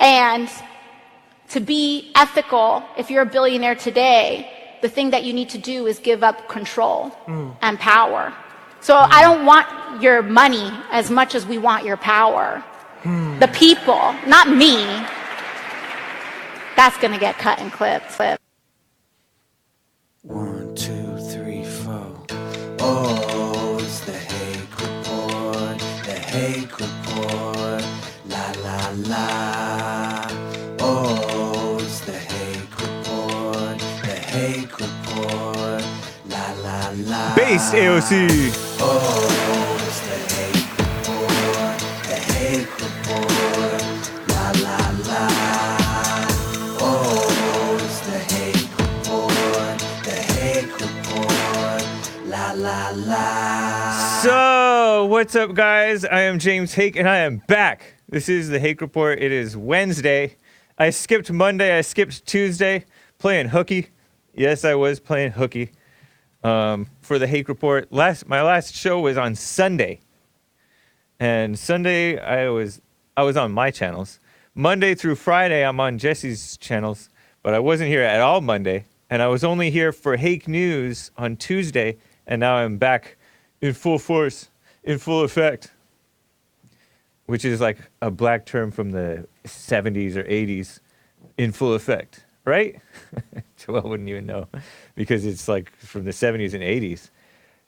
And to be ethical, if you're a billionaire today, the thing that you need to do is give up control and power. So I don't want your money as much as we want your power. The people, not me. That's going to get cut and clipped. 1, 2, 3, 4. Oh, it's the Hake Report. The Hake Report. La la la. Oh, it's the Hake Report. The Hake Report. La la la. Base AOC. Oh, it's the Hake Report. The Hake Report. La la la. Oh, it's the Hake Report. The Hake Report. La la la. So, what's up, guys? I am James Hake, and I am back. This is the Hake Report. It is Wednesday. I skipped Monday. I skipped Tuesday, playing hooky. Yes, I was playing hooky for the Hake Report. My last show was on Sunday, and Sunday I was on my channels. Monday through Friday, I'm on Jesse's channels, but I wasn't here at all Monday, and I was only here for Hake News on Tuesday, and now I'm back in full force, in full effect, which is like a black term from the 70s or 80s, in full effect, right? Joel wouldn't even know, because it's like from the 70s and 80s.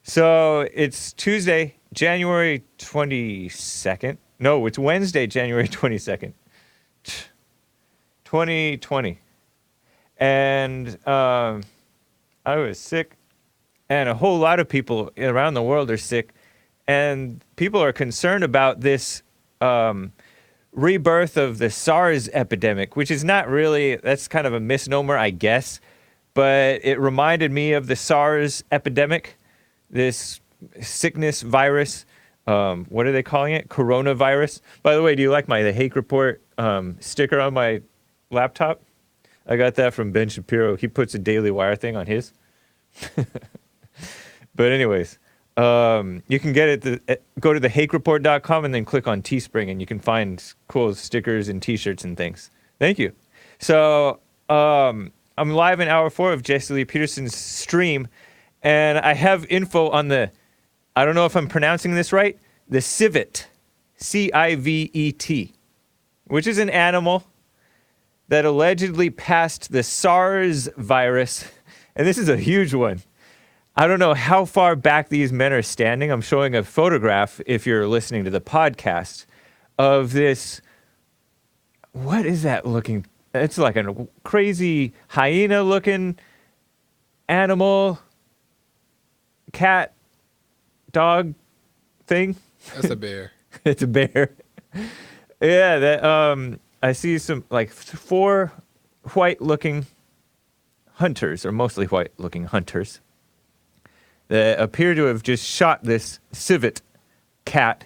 So it's Tuesday, January 22nd. No, it's Wednesday, January 22nd. 2020, and I was sick, and a whole lot of people around the world are sick, and people are concerned about this rebirth of the SARS epidemic, which is not really, that's kind of a misnomer, I guess, but it reminded me of the SARS epidemic, this sickness virus. What are they calling it? Coronavirus. By the way, do you like the Hake Report sticker on my laptop? I got that from Ben Shapiro. He puts a Daily Wire thing on his. But anyways, you can get it. Go to thehakereport.com and then click on Teespring, and you can find cool stickers and T-shirts and things. Thank you. So I'm live in hour 4 of Jesse Lee Peterson's stream, and I have info on the, I don't know if I'm pronouncing this right, the civet, C-I-V-E-T, which is an animal that allegedly passed the SARS virus, and this is a huge one. I don't know how far back these men are standing. I'm showing a photograph, if you're listening to the podcast, of this, what is that looking? It's like a crazy hyena-looking animal, cat, dog thing. That's a bear. It's a bear. Yeah, that I see some like 4 white-looking hunters, or mostly white-looking hunters, that appear to have just shot this civet cat,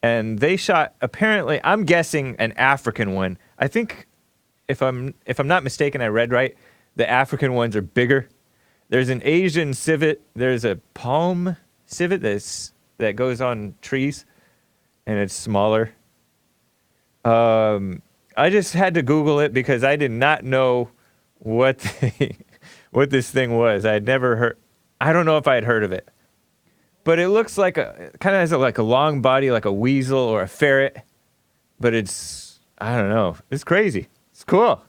and they shot, apparently, I'm guessing, an African one. I think, if I'm not mistaken, I read right, the African ones are bigger. There's an Asian civet. There's a palm civet that goes on trees, and it's smaller. I just had to Google it because I did not know what this thing was. I had never heard. I don't know if I had heard of it, but it looks like kind of has like a long body, like a weasel or a ferret, but it's, I don't know. It's crazy. It's cool.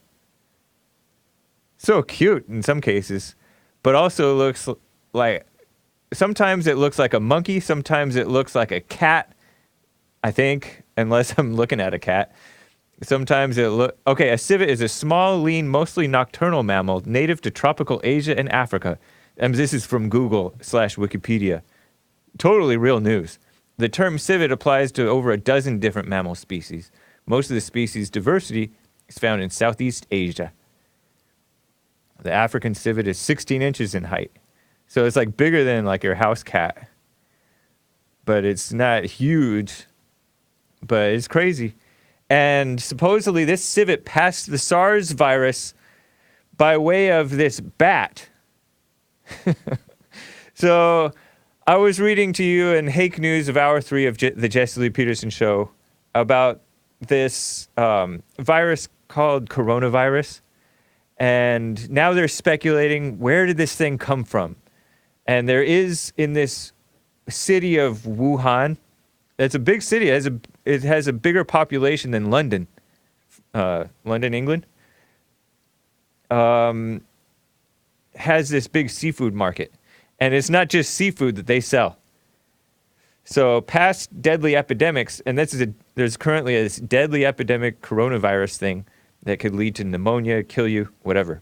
So cute in some cases, but also looks like, sometimes it looks like a monkey, sometimes it looks like a cat, I think, unless I'm looking at a cat. Sometimes okay, a civet is a small, lean, mostly nocturnal mammal native to tropical Asia and Africa. And this is from Google/Wikipedia. Totally real news. The term civet applies to over a dozen different mammal species. Most of the species diversity is found in Southeast Asia. The African civet is 16 inches in height. So it's like bigger than like your house cat. But it's not huge. But it's crazy. And supposedly this civet passed the SARS virus by way of this bat. So I was reading to you in Hake News of Hour 3 of the Jesse Lee Peterson Show about this virus called coronavirus. And now they're speculating, where did this thing come from? And there is in this city of Wuhan, it's a big city. It has a bigger population than London, London, England. Has this big seafood market. And it's not just seafood that they sell. So past deadly epidemics, and there's currently a deadly epidemic coronavirus thing that could lead to pneumonia, kill you, whatever.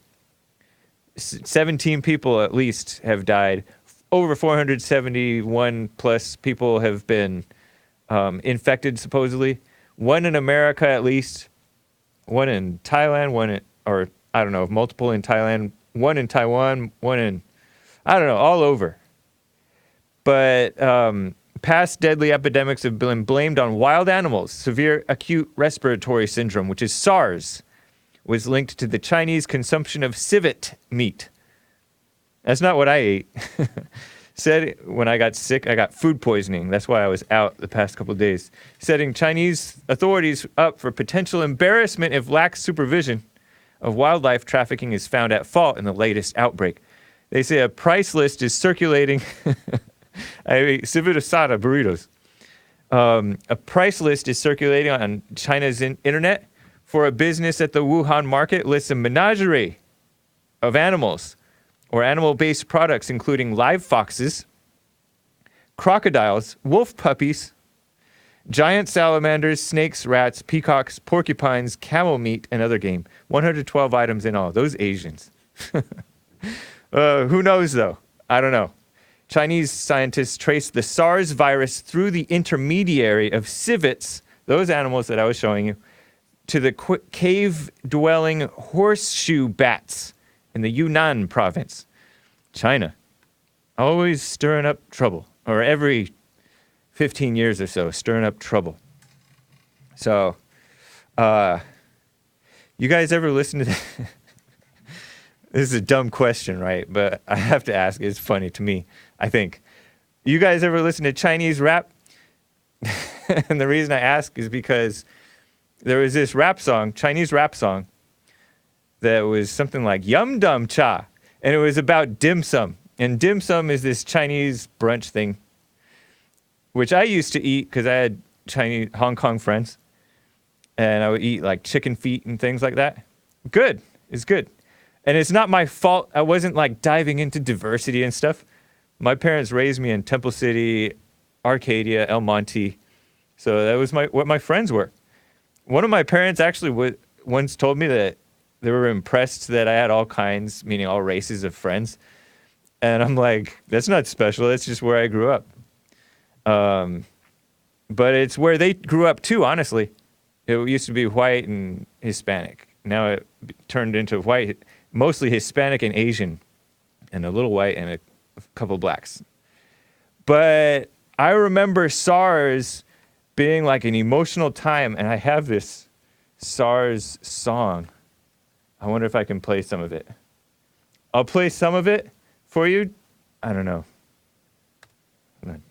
17 people at least have died. Over 471 plus people have been infected, supposedly. One in America at least. One in Thailand, multiple in Thailand. One in Taiwan, one in, all over. But past deadly epidemics have been blamed on wild animals. Severe acute respiratory syndrome, which is SARS, was linked to the Chinese consumption of civet meat. That's not what I ate. Said when I got sick, I got food poisoning. That's why I was out the past couple of days. Setting Chinese authorities up for potential embarrassment if lax supervision of wildlife trafficking is found at fault in the latest outbreak. They say a price list is circulating. I ate Civet asada burritos. A price list is circulating on China's internet for a business at the Wuhan market lists a menagerie of animals or animal-based products, including live foxes, crocodiles, wolf puppies, giant salamanders, snakes, rats, peacocks, porcupines, camel meat, and other game. 112 items in all. Those Asians. Who knows, though? I don't know. Chinese scientists traced the SARS virus through the intermediary of civets, those animals that I was showing you, to the cave-dwelling horseshoe bats in the Yunnan province. China. Always stirring up trouble. Or every 15 years or so, stirring up trouble. So, you guys ever listen to this? This is a dumb question, right? But I have to ask. It's funny to me, I think. You guys ever listen to Chinese rap? And the reason I ask is because there was this rap song, Chinese rap song, that was something like Yum Dum Cha. And it was about dim sum. And dim sum is this Chinese brunch thing, which I used to eat because I had Chinese Hong Kong friends. And I would eat like chicken feet and things like that. Good. It's good. And it's not my fault. I wasn't like diving into diversity and stuff. My parents raised me in Temple City, Arcadia, El Monte. So that was what my friends were. One of my parents actually once told me that they were impressed that I had all kinds, meaning all races of friends. And I'm like, that's not special. That's just where I grew up. But it's where they grew up too, honestly. It used to be white and Hispanic. Now it turned into white, mostly Hispanic and Asian, and a little white and a couple blacks. But I remember SARS being like an emotional time, and I have this SARS song. I wonder if I can play some of it. I'll play some of it for you. I don't know. Hold on.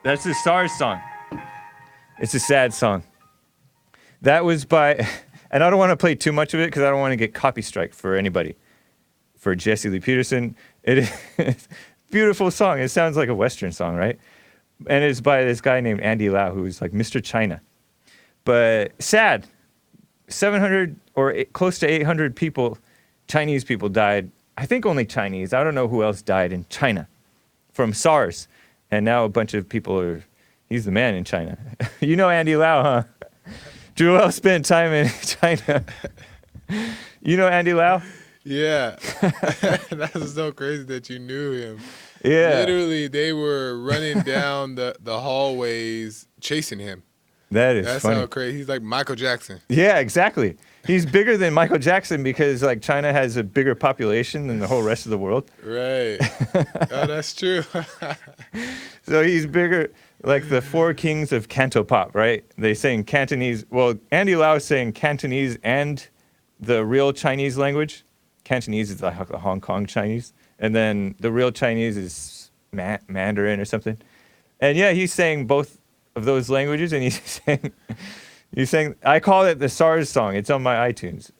That's the SARS song. It's a sad song. That was by, and I don't want to play too much of it because I don't want to get copy strike for anybody. For Jesse Lee Peterson. It is a beautiful song. It sounds like a Western song, right? And it's by this guy named Andy Lau, who's like Mr. China. But sad. 700 or close to 800 people, Chinese people died. I think only Chinese. I don't know who else died in China from SARS. And now a bunch of people he's the man in China. You know Andy Lau, huh? Joel spent time in China. You know Andy Lau? Yeah. That's so crazy that you knew him. Yeah. Literally, they were running down the hallways chasing him. That's funny. So crazy. He's like Michael Jackson. Yeah, exactly. He's bigger than Michael Jackson because like China has a bigger population than the whole rest of the world. Right. Oh, that's true. So he's bigger, like the four kings of Cantopop, right? They sing Cantonese. Well, Andy Lau is saying Cantonese and the real Chinese language. Cantonese is like the Hong Kong Chinese. And then the real Chinese is Mandarin or something. And yeah, he's saying both of those languages, and he sang. I call it the SARS song. It's on my iTunes.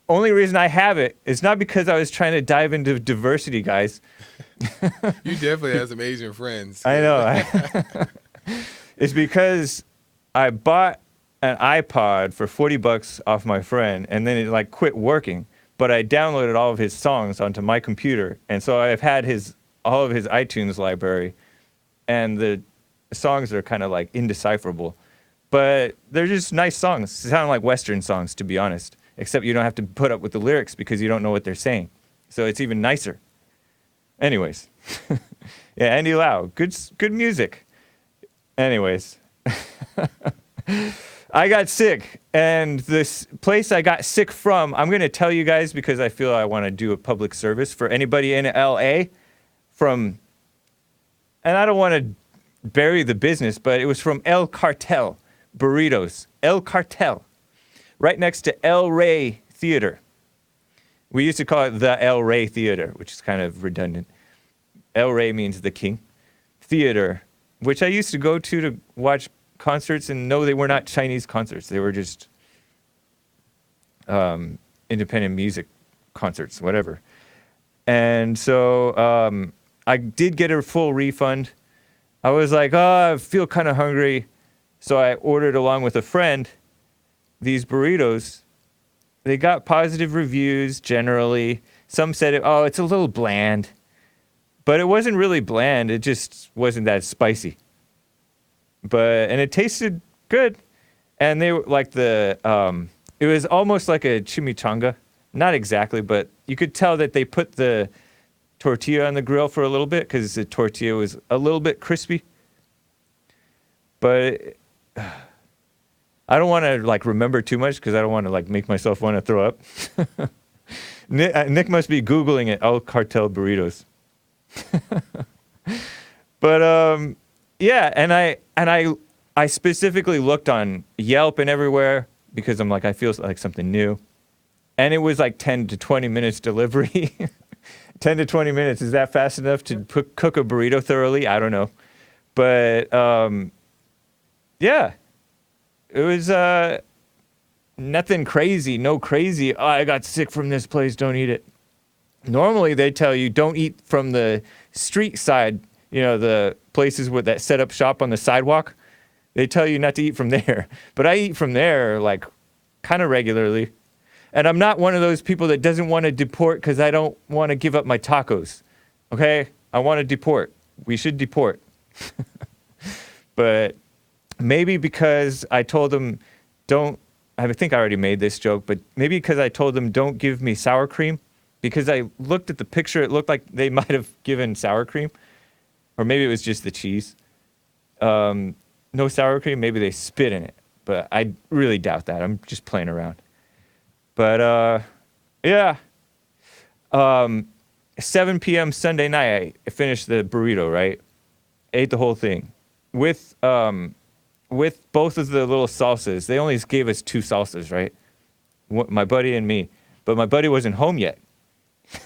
Only reason I have it is not because I was trying to dive into diversity, guys. You definitely have some Asian friends. I know. It's because I bought an iPod for $40 off my friend, and then it like quit working. But I downloaded all of his songs onto my computer, and so I've had all of his iTunes library, and the songs are kind of like indecipherable, but they're just nice songs. Sound like Western songs, to be honest. Except you don't have to put up with the lyrics because you don't know what they're saying, so it's even nicer. Anyways, yeah, Andy Lau, good music. Anyways. I got sick, and this place I got sick from, I'm going to tell you guys because I feel I want to do a public service for anybody in LA and I don't want to bury the business, but it was from El Cartel Burritos. El Cartel, right next to El Rey Theater. We used to call it the El Rey Theater, which is kind of redundant. El Rey means the king. Theater, which I used to go to watch concerts, and no, they were not Chinese concerts. They were just independent music concerts, whatever. And so I did get a full refund. I was like, I feel kind of hungry. So I ordered along with a friend these burritos. They got positive reviews generally. Some said, it's a little bland. But it wasn't really bland. It just wasn't that spicy. And it tasted good, and they were like it was almost like a chimichanga, not exactly, but you could tell that they put the tortilla on the grill for a little bit because the tortilla was a little bit crispy. But I don't want to like remember too much because I don't want to like make myself want to throw up. Nick must be Googling it, El Cartel burritos. But yeah, and I specifically looked on Yelp and everywhere because I'm like, I feel like something new. And it was like 10 to 20 minutes delivery. 10 to 20 minutes. Is that fast enough to cook a burrito thoroughly? I don't know. But yeah, it was nothing crazy. No crazy. I got sick from this place. Don't eat it. Normally they tell you don't eat from the street side. You know, the places that set up shop on the sidewalk, they tell you not to eat from there. But I eat from there, like, kind of regularly. And I'm not one of those people that doesn't want to deport because I don't want to give up my tacos. Okay? I want to deport. We should deport. But maybe because I told them I think I already made this joke, but maybe because I told them don't give me sour cream. Because I looked at the picture, it looked like they might have given sour cream. Or maybe it was just the cheese. No sour cream. Maybe they spit in it. But I really doubt that. I'm just playing around. But, yeah. 7 p.m. Sunday night, I finished the burrito, right? Ate the whole thing. With both of the little salsas. They only gave us 2 salsas, right? My buddy and me. But my buddy wasn't home yet.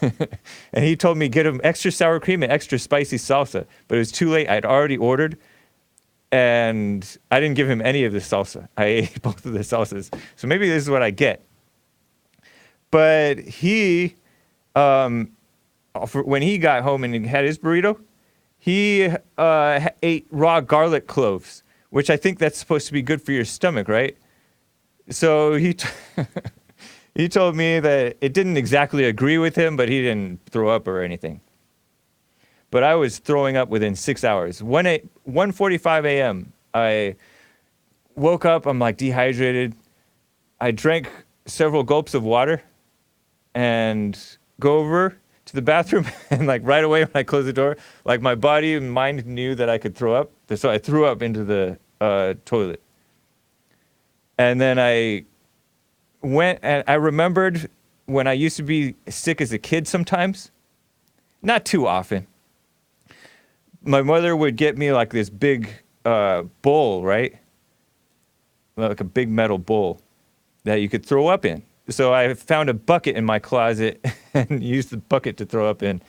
And he told me get him extra sour cream and extra spicy salsa, but it was too late. I'd already ordered, and I didn't give him any of the salsa. I ate both of the salsas, so maybe this is what I get. But he, when he got home and had his burrito, he ate raw garlic cloves, which I think that's supposed to be good for your stomach, right? So he told me that it didn't exactly agree with him, but he didn't throw up or anything. But I was throwing up within 6 hours. 1:45 a.m., I woke up, I'm like dehydrated. I drank several gulps of water and go over to the bathroom, and like right away when I closed the door, like my body and mind knew that I could throw up. So I threw up into the toilet. And then I went, and I remembered when I used to be sick as a kid sometimes, not too often. My mother would get me like this big bowl, right? Like a big metal bowl that you could throw up in. So I found a bucket in my closet and used the bucket to throw up in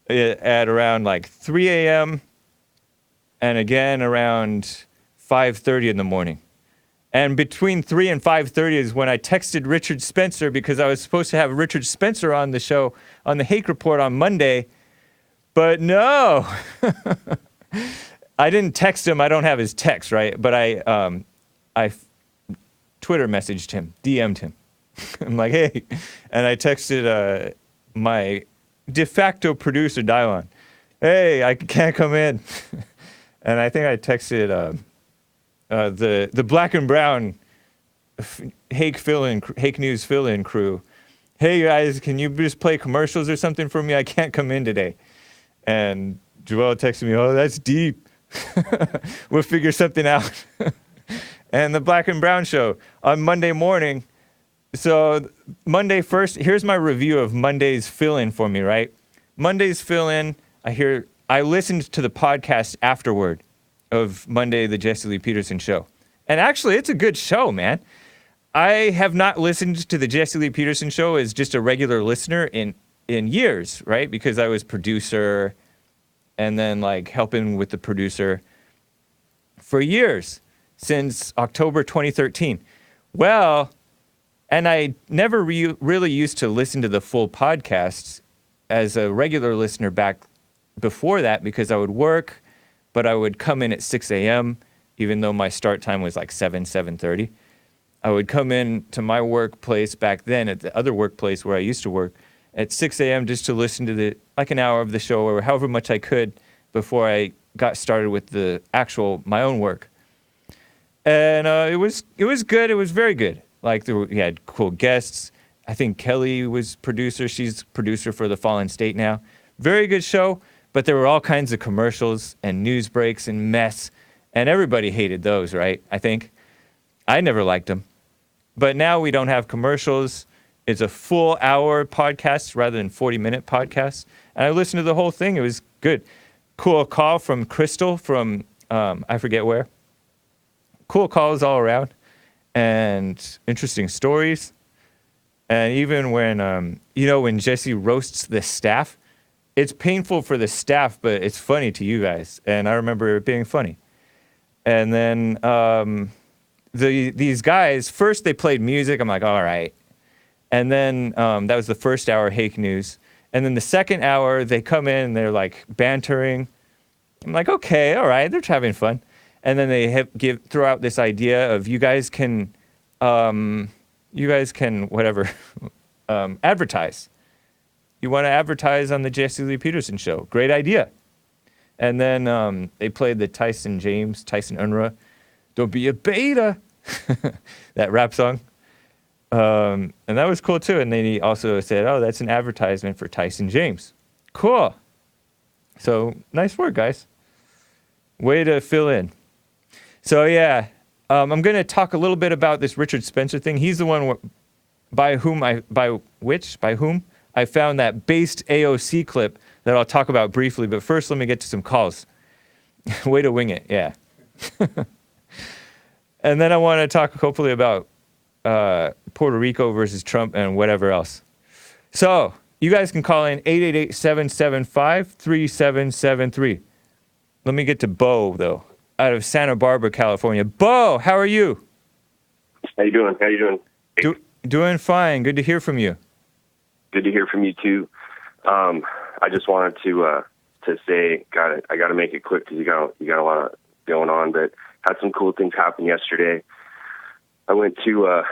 at around like 3 a.m. and again around 5:30 in the morning. And between 3 and 5:30 is when I texted Richard Spencer, because I was supposed to have Richard Spencer on the show, on the Hake Report on Monday. But no, I didn't text him. I don't have his text, right? But I Twitter messaged him, DM'd him. I'm like, hey. And I texted my de facto producer, Dylon. Hey, I can't come in. And I think I texted the black and brown Hake News fill-in crew. Hey guys, can you just play commercials or something for me? I can't come in today. And Joel texted me, oh, that's deep. We'll figure something out. And the Black and Brown Show on Monday morning. So Monday first, here's my review of Monday's fill-in for me, right? Monday's fill-in, I listened to the podcast afterward of Monday, the Jesse Lee Peterson show. And actually, it's a good show, man. I have not listened to the Jesse Lee Peterson show as just a regular listener in years, right? Because I was producer and then like helping with the producer for years, since October 2013. Well, and I never really used to listen to the full podcasts as a regular listener back before that, because I would work, but I would come in at 6 a.m., even though my start time was like 7:30. I would come in to my workplace back then, at the other workplace where I used to work, at 6 a.m. just to listen to like an hour of the show or however much I could before I got started with my own work. And it was good. It was very good. Like we had cool guests. I think Kelly was producer. She's producer for The Fallen State now. Very good show, but there were all kinds of commercials and news breaks and mess, and everybody hated those, right? I think. I never liked them. But now we don't have commercials. It's a full hour podcast rather than 40-minute podcast. And I listened to the whole thing. It was good. Cool call from Crystal from I forget where. Cool calls all around and interesting stories. And even when, when Jesse roasts the staff, it's painful for the staff, but it's funny to you guys. And I remember it being funny. And then these guys, first they played music. I'm like, all right. And then that was the first hour, Hake News. And then the second hour, they come in and they're like bantering. I'm like, okay, all right, they're having fun. And then they throw out this idea of you guys can whatever, advertise. You want to advertise on the Jesse Lee Peterson show. Great idea. And then they played the Tyson Unruh, Don't Be a Beta, that rap song. And that was cool too. And then he also said, oh, that's an advertisement for Tyson James. Cool. So nice work, guys. Way to fill in. So yeah, I'm going to talk a little bit about this Richard Spencer thing. He's the one by whom I found that based AOC clip that I'll talk about briefly. But first, let me get to some calls. Way to wing it, yeah. And then I want to talk hopefully about Puerto Rico versus Trump and whatever else. So you guys can call in 888-775-3773. Let me get to Beau, though, out of Santa Barbara, California. Beau, how are you? How you doing? Doing fine. Good to hear from you. Good to hear from you too. I just wanted to say, I got to make it quick because you got a lot going on, but had some cool things happen yesterday. I went to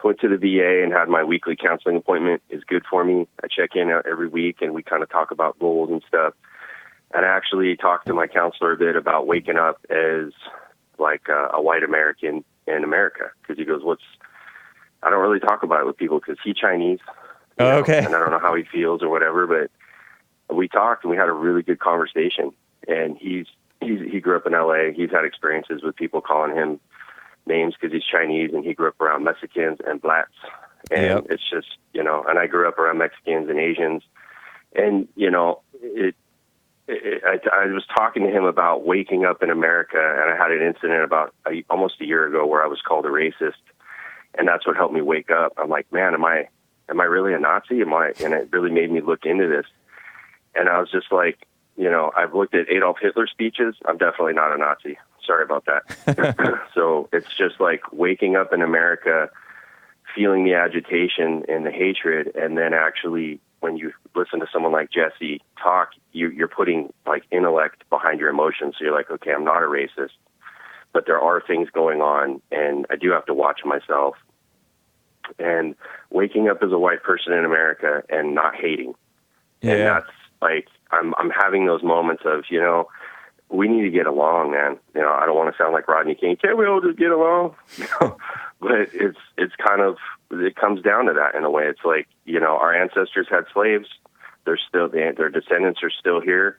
the VA and had my weekly counseling appointment. It's good for me. I check in every week and we kind of talk about goals and stuff. And I actually talked to my counselor a bit about waking up as like a white American in America, because he goes, I don't really talk about it with people because he's Chinese. Okay. And I don't know how he feels or whatever, but we talked and we had a really good conversation. And he grew up in LA. He's had experiences with people calling him names because he's Chinese, and he grew up around Mexicans and blacks. And It's just, and I grew up around Mexicans and Asians. And, I was talking to him about waking up in America, and I had an incident about almost a year ago where I was called a racist, and that's what helped me wake up. I'm like, man, am I really a Nazi? And it really made me look into this. And I was just like, I've looked at Adolf Hitler speeches. I'm definitely not a Nazi. Sorry about that. So it's just like waking up in America, feeling the agitation and the hatred, and then actually when you listen to someone like Jesse talk, you're putting like intellect behind your emotions. So you're like, okay, I'm not a racist, but there are things going on, and I do have to watch myself. And waking up as a white person in America and not hating. Yeah. And that's like, I'm having those moments of, we need to get along, man. I don't want to sound like Rodney King. Can't we all just get along? But it's kind of, it comes down to that in a way. It's like, our ancestors had slaves. They're still, their descendants are still here.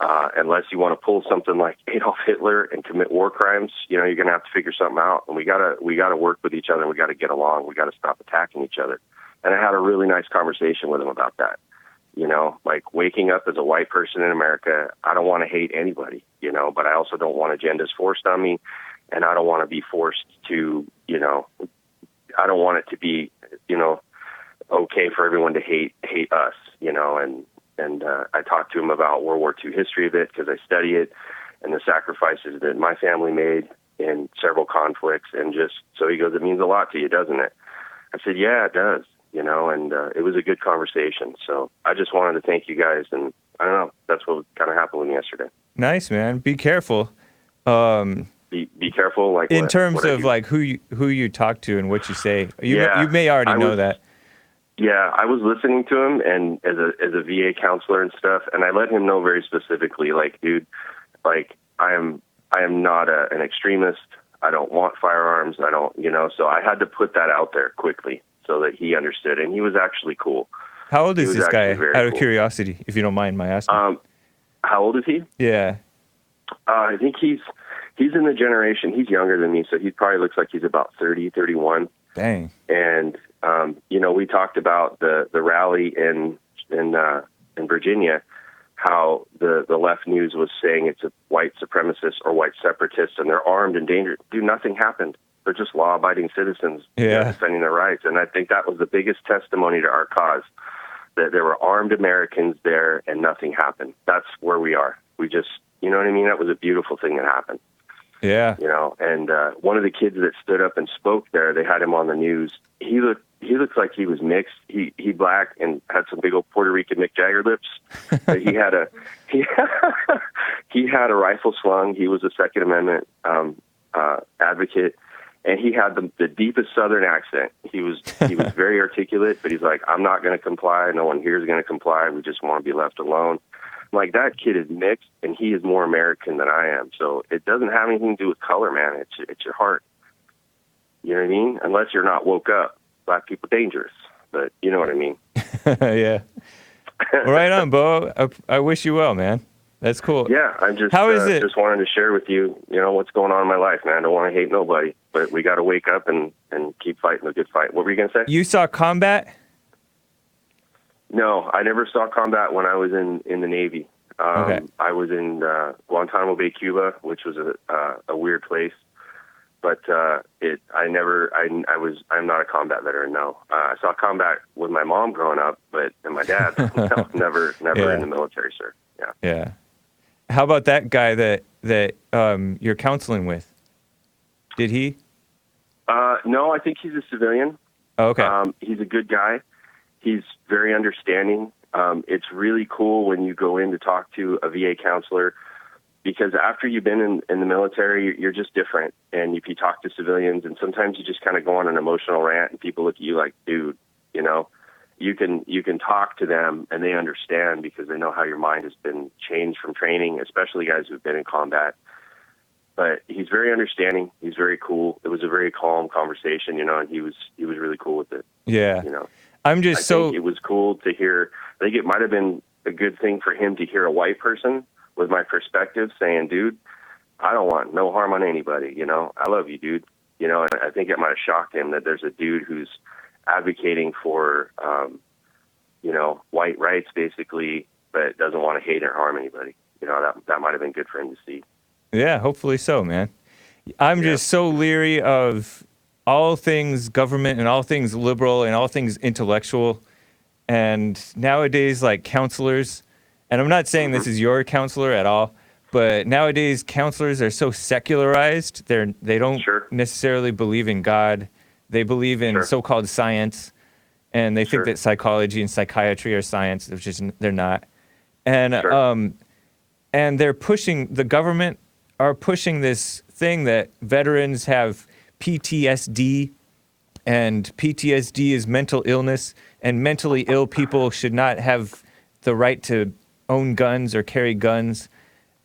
Unless you want to pull something like Adolf Hitler and commit war crimes, you're going to have to figure something out. And we gotta work with each other. And we got to get along. We got to stop attacking each other. And I had a really nice conversation with him about that. Like waking up as a white person in America, I don't want to hate anybody, but I also don't want agendas forced on me. And I don't want to be forced to, I don't want it to be, okay for everyone to hate us, and I talked to him about World War II history of it because I study it and the sacrifices that my family made in several conflicts. And just, so he goes, it means a lot to you, doesn't it? I said, yeah, it does, and it was a good conversation. So I just wanted to thank you guys. And I don't know, that's what kind of happened with me yesterday. Nice, man. Be careful. Be careful. Like in terms of like who you talk to and what you say, you may already know that. Yeah, I was listening to him, and as a VA counselor and stuff, and I let him know very specifically, like, dude, like I am not an extremist. I don't want firearms. I don't, so I had to put that out there quickly so that he understood, and he was actually cool. How old is this guy? Out of curiosity, if you don't mind my asking. How old is he? Yeah. I think he's in the generation. He's younger than me, so he probably looks like he's about 30, 31. Dang. And we talked about the rally in Virginia, how the left news was saying it's a white supremacist or white separatists, and they're armed and dangerous. Dude, nothing happened. They're just law-abiding citizens defending their rights. And I think that was the biggest testimony to our cause, that there were armed Americans there and nothing happened. That's where we are. We just, you know what I mean? That was a beautiful thing that happened. Yeah. And one of the kids that stood up and spoke there, they had him on the news. He looks like he was mixed. He black and had some big old Puerto Rican Mick Jagger lips. But he had a rifle slung. He was a Second Amendment advocate, and he had the deepest Southern accent. He was very articulate, but he's like, I'm not going to comply. No one here is going to comply. We just want to be left alone. Like, that kid is mixed, and he is more American than I am. So it doesn't have anything to do with color, man. It's your heart. You know what I mean? Unless you're not woke up. Black people dangerous, but you know what I mean. Yeah. Well, right on, Beau. I wish you well, man. That's cool. Yeah, I'm just How is it? Just wanted to share with you, what's going on in my life, man. I don't want to hate nobody, but we got to wake up and keep fighting a good fight. What were you going to say? You saw combat? No, I never saw combat when I was in the Navy. Okay. I was in Guantanamo Bay, Cuba, which was a weird place. But I'm not a combat veteran. No, I saw combat with my mom growing up, and my dad, no, never in the military, sir. Yeah. Yeah. How about that guy that you're counseling with? Did he? No, I think he's a civilian. Oh, okay. He's a good guy. He's very understanding. It's really cool when you go in to talk to a VA counselor, because after you've been in the military, you're just different. And if you talk to civilians, and sometimes you just kind of go on an emotional rant, and people look at you like, dude, you can talk to them and they understand, because they know how your mind has been changed from training, especially guys who've been in combat. But he's very understanding. He's very cool. It was a very calm conversation, and he was really cool with it. Yeah. I'm just I think it was cool to hear. I think it might have been a good thing for him to hear a white person with my perspective saying, dude, I don't want no harm on anybody. I love you, dude. And I think it might have shocked him that there's a dude who's advocating for, white rights, basically, but doesn't want to hate or harm anybody. That might have been good for him to see. Yeah, hopefully so, man. I'm just so leery of all things government and all things liberal and all things intellectual. And nowadays, like counselors, and I'm not saying this is your counselor at all, But nowadays, counselors are so secularized. They don't necessarily believe in God. They believe in so-called science, and they think that psychology and psychiatry are science, which is they're not. And and the government are pushing this thing that veterans have PTSD, and PTSD is mental illness, and mentally ill people should not have the right to own guns or carry guns.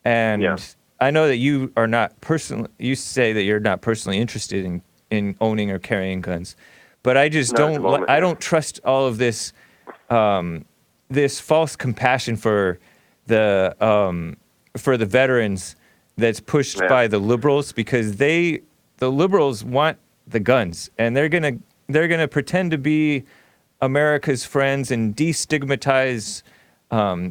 And I know that you say that you're not personally interested in owning or carrying guns, but I just don't trust all of this, this false compassion for the veterans that's pushed by the liberals, because the liberals want the guns, and they're gonna pretend to be America's friends and destigmatize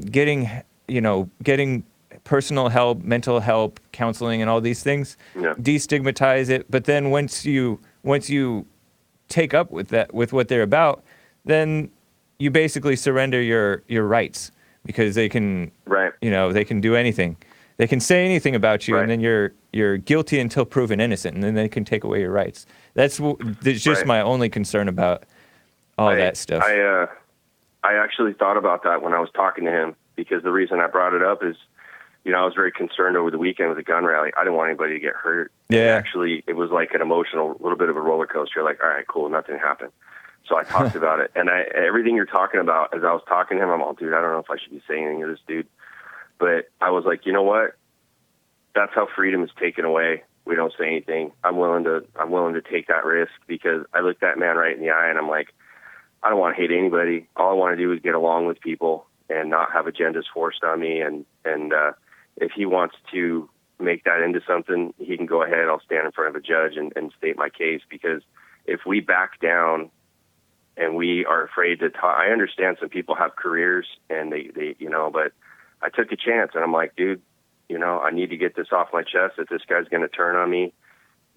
getting personal help, mental help, counseling, and all these things. Destigmatize it, but then once you take up with what they're about, then you basically surrender your rights, because they can they can do anything. They can say anything about you, and then you're guilty until proven innocent, and then they can take away your rights. That's just my only concern about all that stuff. I actually thought about that when I was talking to him, because the reason I brought it up is, I was very concerned over the weekend with the gun rally. I didn't want anybody to get hurt. Yeah. And actually, it was like an emotional, little bit of a roller coaster. Like, all right, cool, nothing happened. So I talked about it. And everything you're talking about, as I was talking to him, I'm all, dude, I don't know if I should be saying anything to this dude. But I was like, you know what? That's how freedom is taken away. We don't say anything. I'm willing to take that risk, because I looked that man right in the eye, and I'm like, I don't want to hate anybody. All I want to do is get along with people and not have agendas forced on me. And if he wants to make that into something, he can go ahead. I'll stand in front of a judge and state my case, because if we back down and we are afraid to talk, I understand some people have careers and they but I took a chance, and I'm like, dude, I need to get this off my chest. If this guy's going to turn on me,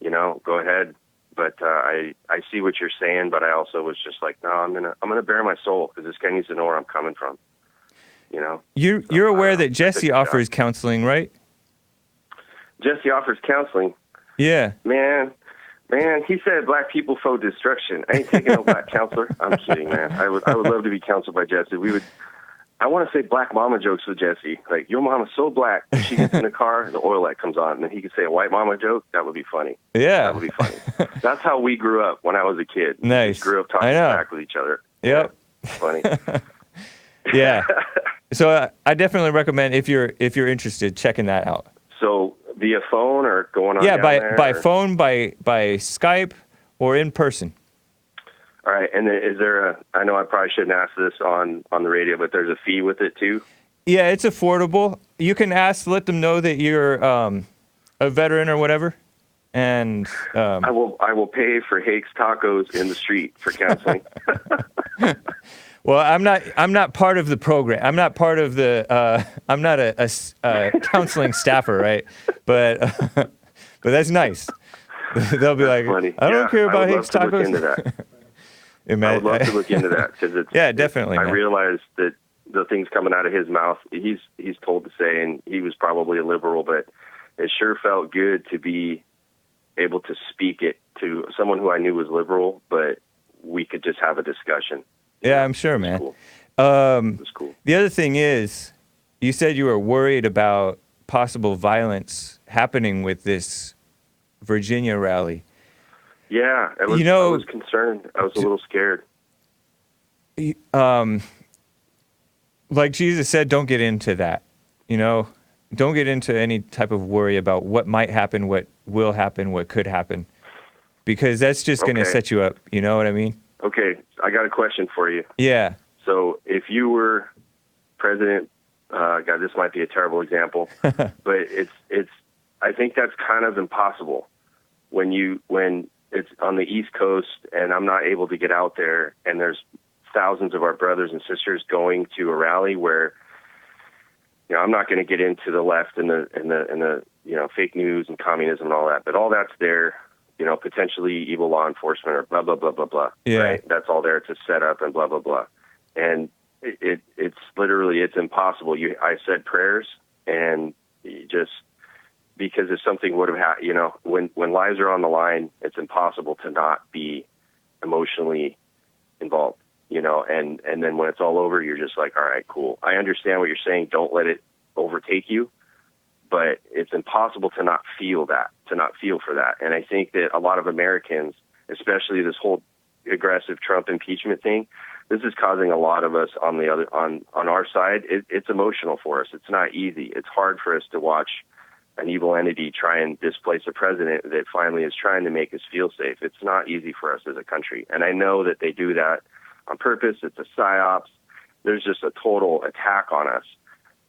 go ahead. But I see what you're saying, but I also was just like, no, I'm gonna bare my soul, because this guy needs to know where I'm coming from. You're aware that Jesse offers counseling, right? Jesse offers counseling. Yeah. Man, he said black people foe destruction. I ain't taking no black counselor. I'm kidding, man. I would love to be counseled by Jesse. I want to say black mama jokes with Jesse. Like, your mama's so black, she gets in the car, the oil light comes on, and then he could say a white mama joke. That would be funny. Yeah. That would be funny. That's how we grew up when I was a kid. Nice. We grew up talking back with each other. Yep. Yeah, funny. Yeah. So I definitely recommend, if you're interested, checking that out. So via phone or going on? Yeah, by phone, by Skype, or in person. All right, and then is there I know I probably shouldn't ask this on the radio, but there's a fee with it too? Yeah, it's affordable. You can let them know that you're a veteran or whatever, and I will pay for Hake's tacos in the street for counseling. Well, I'm not part of the program. I'm not part of the. I'm not a counseling staffer, right? But that's nice. They'll be like, funny. I don't care about Hake's tacos. Look into that. I would love to look into that, because it's definitely. I realized that the things coming out of his mouth, he's told to say, and he was probably a liberal, but it sure felt good to be able to speak it to someone who I knew was liberal, but we could just have a discussion. Yeah, I'm sure, man. Cool. It was cool. The other thing is, you said you were worried about possible violence happening with this Virginia rally. Yeah, I was concerned. I was a little scared. Like Jesus said, don't get into that. Don't get into any type of worry about what might happen, what will happen, what could happen, because that's just going to set you up. You know what I mean? Okay, I got a question for you. Yeah. So if you were president, God, this might be a terrible example, but it's. I think that's kind of impossible when it's on the East Coast and I'm not able to get out there, and there's thousands of our brothers and sisters going to a rally where, I'm not going to get into the left and the fake news and communism and all that, but all that's there, potentially evil law enforcement or blah, blah, blah, blah, blah. Yeah. Right? That's all there to set up and blah, blah, blah. And it's literally, it's impossible. I said prayers, and, just because if something would have happened, when lives are on the line, it's impossible to not be emotionally involved, and then when it's all over, you're just like, all right, cool. I understand what you're saying. Don't let it overtake you, but it's impossible to not feel for that. And I think that a lot of Americans, especially this whole aggressive Trump impeachment thing, this is causing a lot of us on our side. It's emotional for us. It's not easy. It's hard for us to watch an evil entity try and displace a president that finally is trying to make us feel safe. It's not easy for us as a country. And I know that they do that on purpose. It's a psyops. There's just a total attack on us.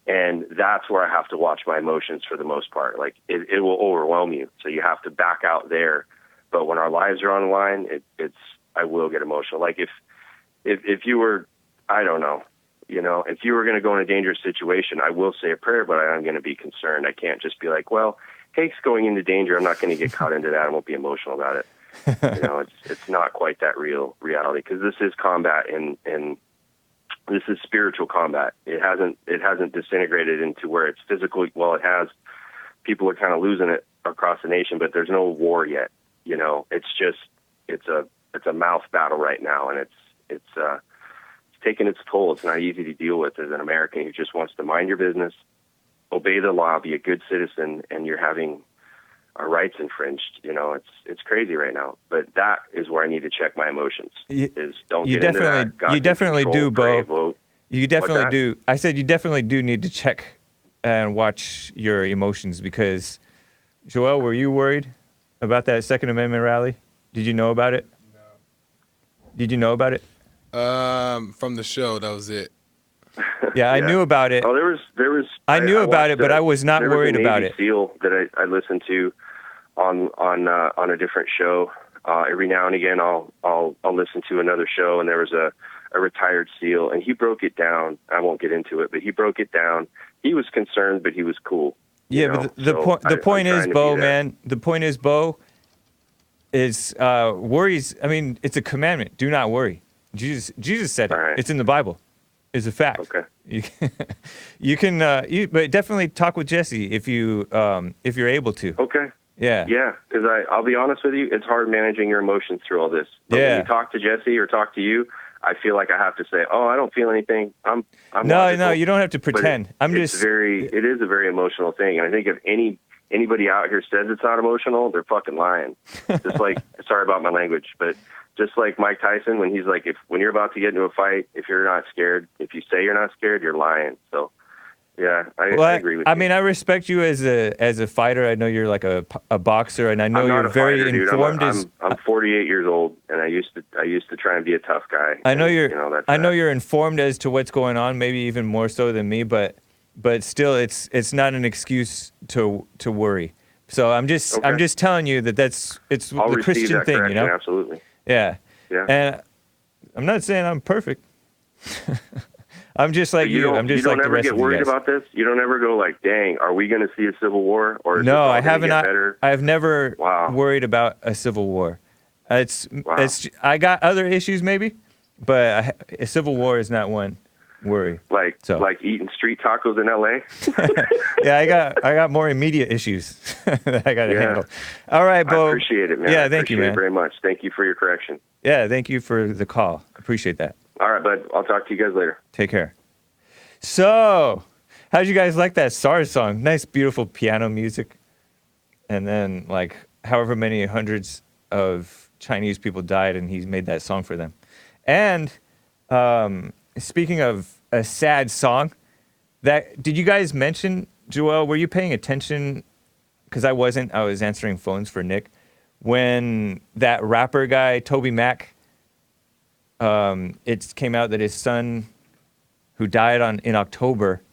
And that's where I have to watch my emotions for the most part. Like it will overwhelm you. So you have to back out there. But when our lives are on the line, I will get emotional. Like if you were, I don't know, if you were going to go in a dangerous situation, I will say a prayer, but I'm going to be concerned. I can't just be like, well, Hake's going into danger. I'm not going to get caught into that. I won't be emotional about it. It's not quite that reality, because this is combat and this is spiritual combat. It hasn't disintegrated into where it's physical. Well, it has. People are kind of losing it across the nation, but there's no war yet. It's a mouth battle right now, and it's taking its toll. It's not easy to deal with as an American who just wants to mind your business, obey the law, be a good citizen, and you're having our rights infringed. It's crazy right now. But that is where I need to check my emotions. Don't get into that. You definitely do, Beau. You definitely do. I said you definitely do need to check and watch your emotions, because, Joel, were you worried about that Second Amendment rally? Did you know about it? No. Did you know about it? From the show, that was it. Yeah, I knew about it. Oh, there was. I knew about it, but I was not worried about it. There was a Navy SEAL that I listened to on a different show. Every now and again, I'll listen to another show, and there was a retired SEAL, and he broke it down. I won't get into it, but he broke it down. He was concerned, but he was cool. Yeah, but the point is, Beau, man. The point is, Beau, is worries. I mean, it's a commandment. Do not worry. Jesus said it. Right. It's in the Bible. It's a fact. Okay. But definitely talk with Jesse if you're able to. Okay. Yeah. Yeah, because I'll be honest with you, it's hard managing your emotions through all this. But when you talk to Jesse or talk to you, I feel like I have to say, "Oh, I don't feel anything." I'm No, logical. you don't have to pretend. It is a very emotional thing, and I think if anybody out here says it's not emotional, they're fucking lying. Just like, sorry about my language, but just like Mike Tyson, when he's like, when you're about to get into a fight, if you're not scared, if you say you're not scared, you're lying. So, yeah, I agree with you. I mean, I respect you as a fighter. I know you're like a boxer, and I know you're very informed. I'm 48 years old, and I used to try and be a tough guy. I know you're informed as to what's going on, maybe even more so than me, but still, it's not an excuse to worry. So I'm just telling you it's the Christian thing, Absolutely. Yeah. Yeah. And I'm not saying I'm perfect. I'm just like you. I'm just like the rest of you guys. You don't ever get worried about this? You don't ever go like, dang, are we going to see a civil war? Or no, I haven't. I've never Wow. worried about a civil war. I got other issues maybe, but a civil war is not one worry. Like eating street tacos in LA? Yeah, I got more immediate issues that I got to handle. All right, Beau. I appreciate it, man. Yeah, thank you, man. I appreciate it very much. Thank you for your correction. Yeah, thank you for the call. Appreciate that. All right, bud. I'll talk to you guys later. Take care. So, how'd you guys like that SARS song? Nice, beautiful piano music. And then, like, however many hundreds of Chinese people died, and he's made that song for them. And speaking of a sad song, did you guys mention, Joel, were you paying attention? Because I wasn't. I was answering phones for Nick. When that rapper guy, Toby Mac, it came out that his son, who died in October,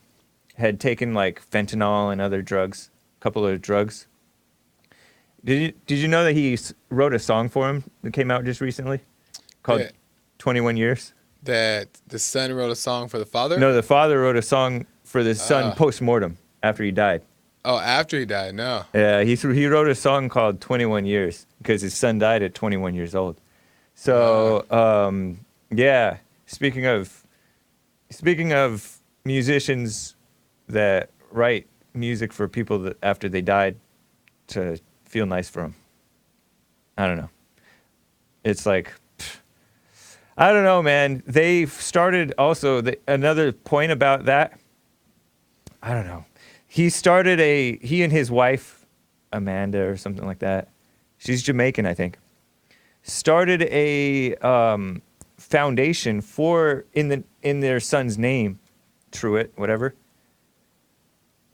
had taken like fentanyl and other drugs, a couple of drugs. Did you know that he wrote a song for him that came out just recently called 21 Years? That the son wrote a song for the father? No, the father wrote a song for the son post-mortem after he died. Oh, after he died, no. Yeah, he wrote a song called 21 Years because his son died at 21 years old. So, yeah, speaking of musicians that write music for people that after they died to feel nice for them. I don't know. It's like, I don't know, man. They started also, another point about that, I don't know. He and his wife, Amanda or something like that, she's Jamaican, I think, started a foundation in their son's name, Truett, whatever,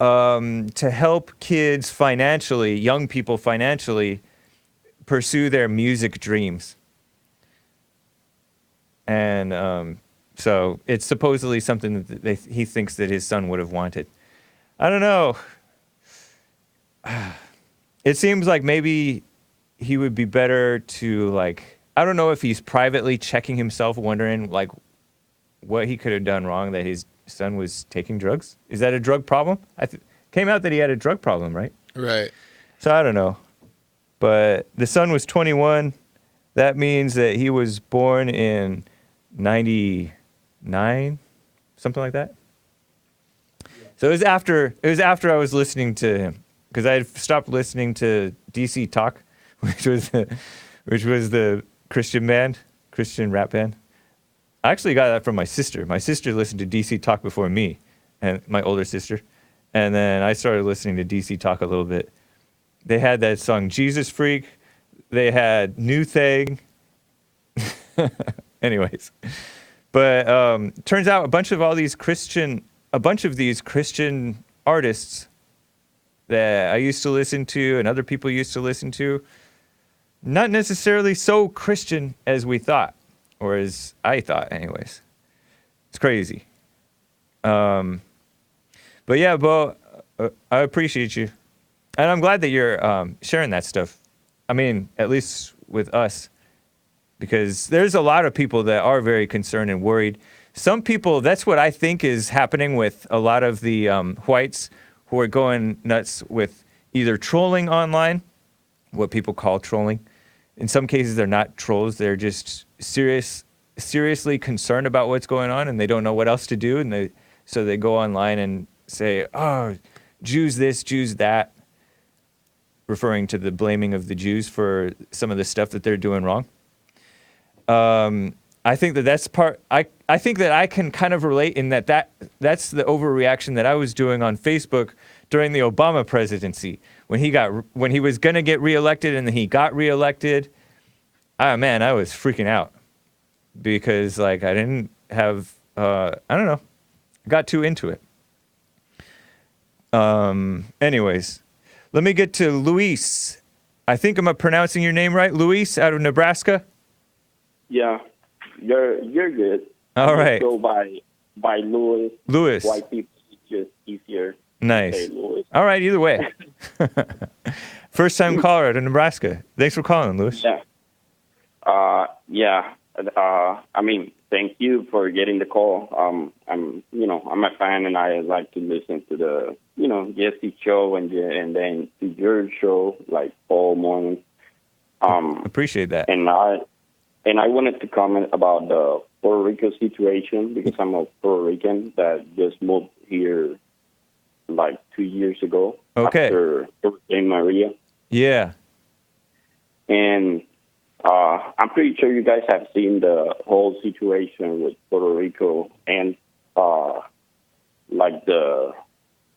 to help kids financially, young people financially, pursue their music dreams. And so it's supposedly something that he thinks that his son would have wanted. I don't know. It seems like maybe he would be better to, like, I don't know if he's privately checking himself, wondering, like, what he could have done wrong that his son was taking drugs. Is that a drug problem? Came out that he had a drug problem, right? Right. So I don't know. But the son was 21. That means that he was born in 99, something like that. So it was after I was listening to him, because I had stopped listening to DC Talk, which was the Christian rap band. I actually got that from my sister. My sister listened to DC Talk before me, and my older sister, and then I started listening to DC Talk a little bit. They had that song Jesus Freak. They had New Thing. Anyways, but turns out a bunch of these Christian artists that I used to listen to and other people used to listen to, not necessarily so Christian as we thought, or as I thought anyways. It's crazy. But yeah, Beau, I appreciate you. And I'm glad that you're sharing that stuff. I mean, at least with us. Because there's a lot of people that are very concerned and worried. Some people, that's what I think is happening with a lot of the whites who are going nuts with either trolling online, what people call trolling. In some cases, they're not trolls. They're just seriously concerned about what's going on, and they don't know what else to do. And so they go online and say, oh, Jews this, Jews that, referring to the blaming of the Jews for some of the stuff that they're doing wrong. I think that's part. I think that I can kind of relate in that's the overreaction that I was doing on Facebook during the Obama presidency when he was gonna get reelected and then he got reelected. Ah, man, I was freaking out because like I didn't have I don't know, got too into it. Anyways, let me get to Luis. I think I'm pronouncing your name right, Luis, out of Nebraska. Yeah, you're good. All right. Go by Louis. Louis. White people, it's just easier. Nice. To say Louis. All right, either way. First time caller out of Nebraska. Thanks for calling, Louis. Yeah. I mean, thank you for getting the call. I'm a fan, and I like to listen to the, Jesse show and then to your show like all morning. Appreciate that. And I wanted to comment about the Puerto Rico situation because I'm a Puerto Rican that just moved here like 2 years ago. Okay. After Hurricane Maria. Yeah. And I'm pretty sure you guys have seen the whole situation with Puerto Rico and like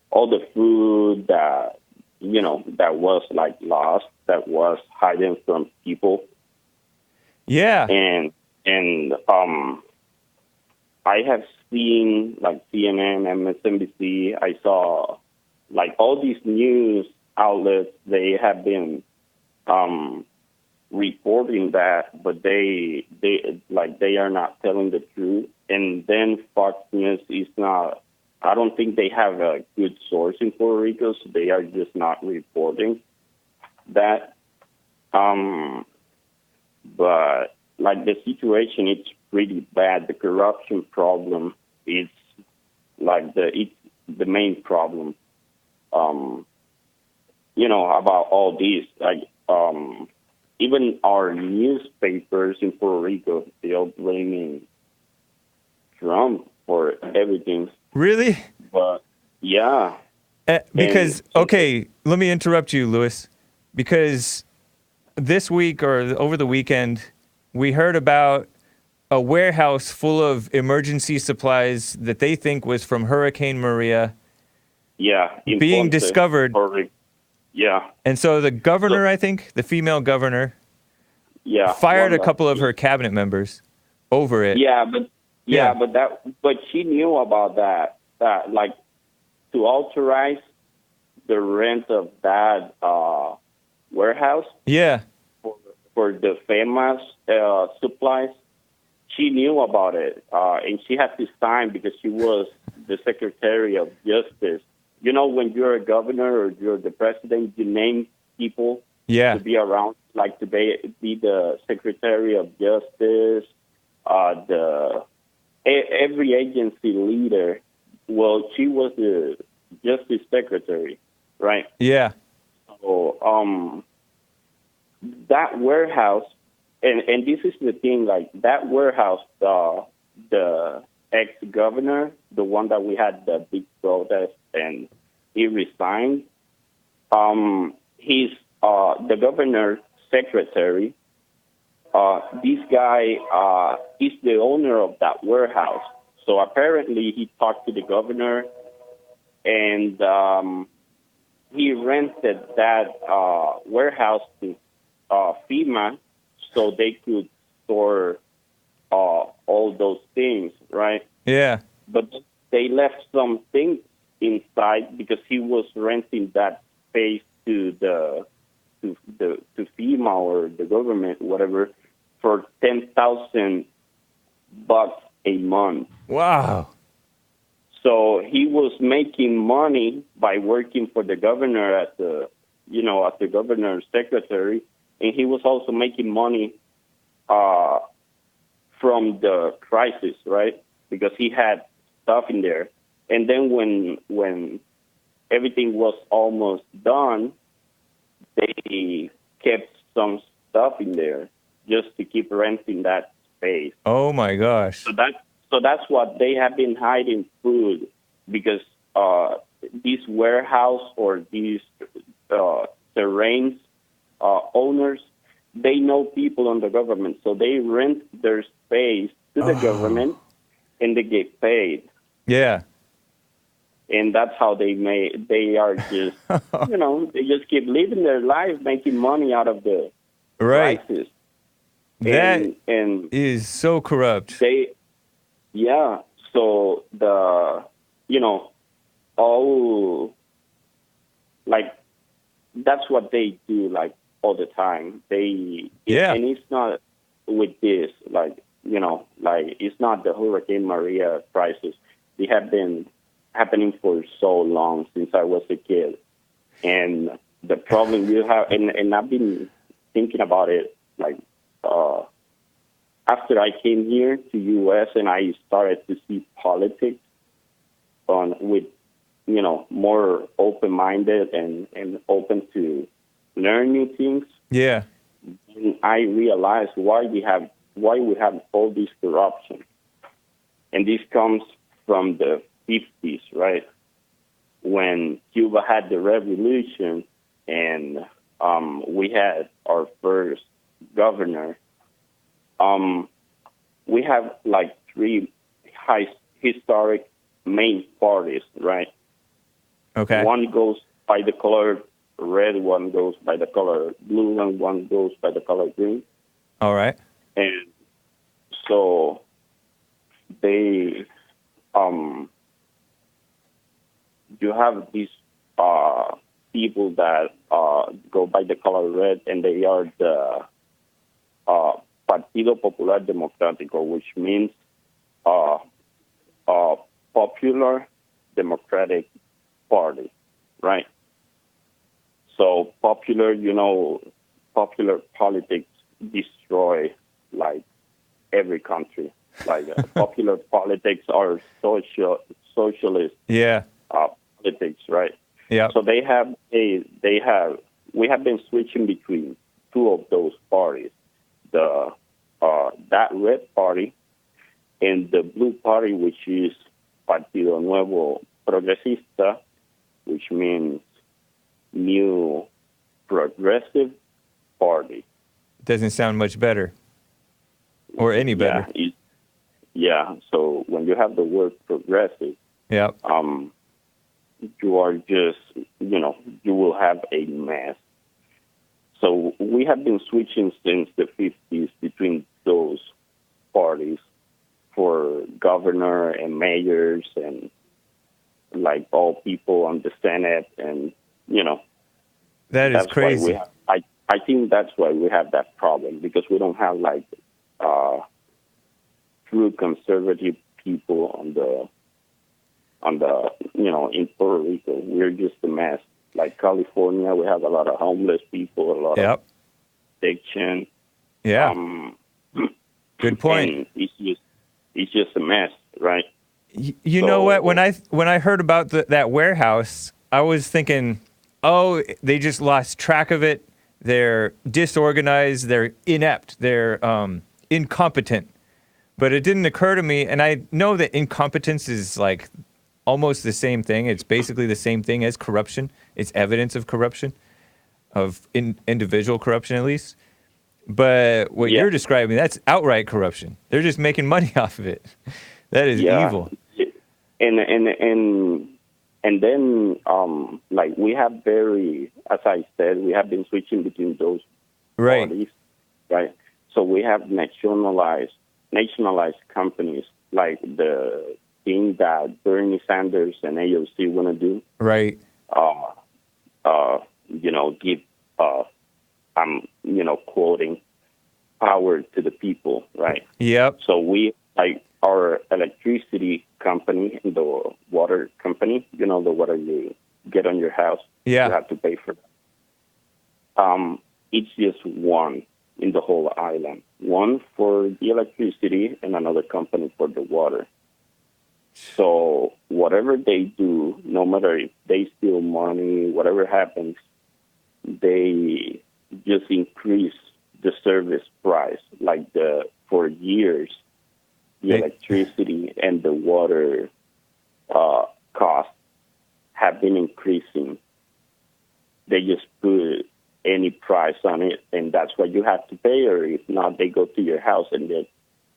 all the food that that was like lost, that was hidden from people. Yeah. And I have seen like CNN, MSNBC. I saw like all these news outlets. They have been reporting that, but they are not telling the truth. And then Fox News is not. I don't think they have a good source in Puerto Rico, so they are just not reporting that. But like the situation, it's pretty bad. The corruption problem is like it's the main problem. About all this, like even our newspapers in Puerto Rico, they're blaming Trump for everything. Really? But yeah, Because, okay, let me interrupt you, Louis. Because this week or over the weekend, we heard about a warehouse full of emergency supplies that they think was from Hurricane Maria in being Ponce, discovered. Puerto Rico. Yeah. And so the governor, I think, the female governor, fired a couple of her cabinet members over it. But she knew about that. That like to authorize the rent of that warehouse. Yeah. For the famous supplies, she knew about it, and she had to sign because she was the Secretary of Justice. You know, when you're a governor or you're the president, you name people to be around, like to be the Secretary of Justice, every agency leader. Well, she was the Justice Secretary, right? Yeah. So, that warehouse, and this is the thing, like that warehouse, the ex-governor, the one that we had the big protest and he resigned, he's the governor's secretary. This guy is the owner of that warehouse. So apparently he talked to the governor and he rented that warehouse to FEMA so they could store all those things, right? Yeah. But they left some things inside because he was renting that space to FEMA or the government, whatever, for $10,000 a month. Wow. So he was making money by working for the governor as the governor's secretary, and he was also making money from the crisis, right? Because he had stuff in there. And then when everything was almost done, they kept some stuff in there just to keep renting that space. Oh my gosh. So that's what they have been hiding food because these warehouse or these terrains owners, they know people in the government, so they rent their space to the government and they get paid. Yeah. And that's how they are just, they just keep living their life, making money out of the crisis. That is so corrupt. So that's what they do, like, all the time. And it's not with this, it's not the Hurricane Maria crisis. They have been happening for so long since I was a kid. And the problem you have, and I've been thinking about it, like, after I came here to U.S. and I started to see politics with, more open-minded and open to learn new things. Yeah. And I realized why we have all this corruption. And this comes from the 50s, right? When Cuba had the revolution and we had our first governor. We have like three historic main parties, right? Okay. One goes by the color red, one goes by the color blue, and one goes by the color green. All right. And so they, you have these people that go by the color red, and they are the Partido Popular Democrático, which means Popular Democratic Party, right? So popular politics destroy like every country. Like popular politics are socialist politics, right? Yeah. So we have been switching between two of those parties, that red party and the blue party, which is Partido Nuevo Progresista, which means New Progressive Party. Doesn't sound much better. Or any better. Yeah. So when you have the word progressive, Yep. you are just, you will have a mess. So we have been switching since the 50s between those parties for governor and mayors and like all people on the Senate, and That is that's crazy. why I think that's why we have that problem, because we don't have like true conservative people on the in Puerto Rico. We're just a mess. Like California, we have a lot of homeless people, a lot of addiction. Yeah. Good point. And it's just a mess, right? You know what? When I heard about that warehouse, I was thinking, oh, they just lost track of it. They're disorganized. They're inept. They're incompetent. But it didn't occur to me, and I know that incompetence is like almost the same thing. It's basically the same thing as corruption. It's evidence of corruption, of individual corruption at least. But what you're describing, that's outright corruption. They're just making money off of it. That is evil. And then like we have as I said, we have been switching between those parties, right? So we have nationalized companies, like the thing that Bernie Sanders and AOC want to do. Right. Give I'm quoting power to the people, right? Yep. So we like our electricity company and the water company, the water you get on your house. Yeah. You have to pay for that. It's just one in the whole island. One for the electricity and another company for the water. So whatever they do, no matter if they steal money, whatever happens, they just increase the service price. Like for years, the electricity and the water costs have been increasing. They just put any price on it, and that's what you have to pay, or if not, they go to your house and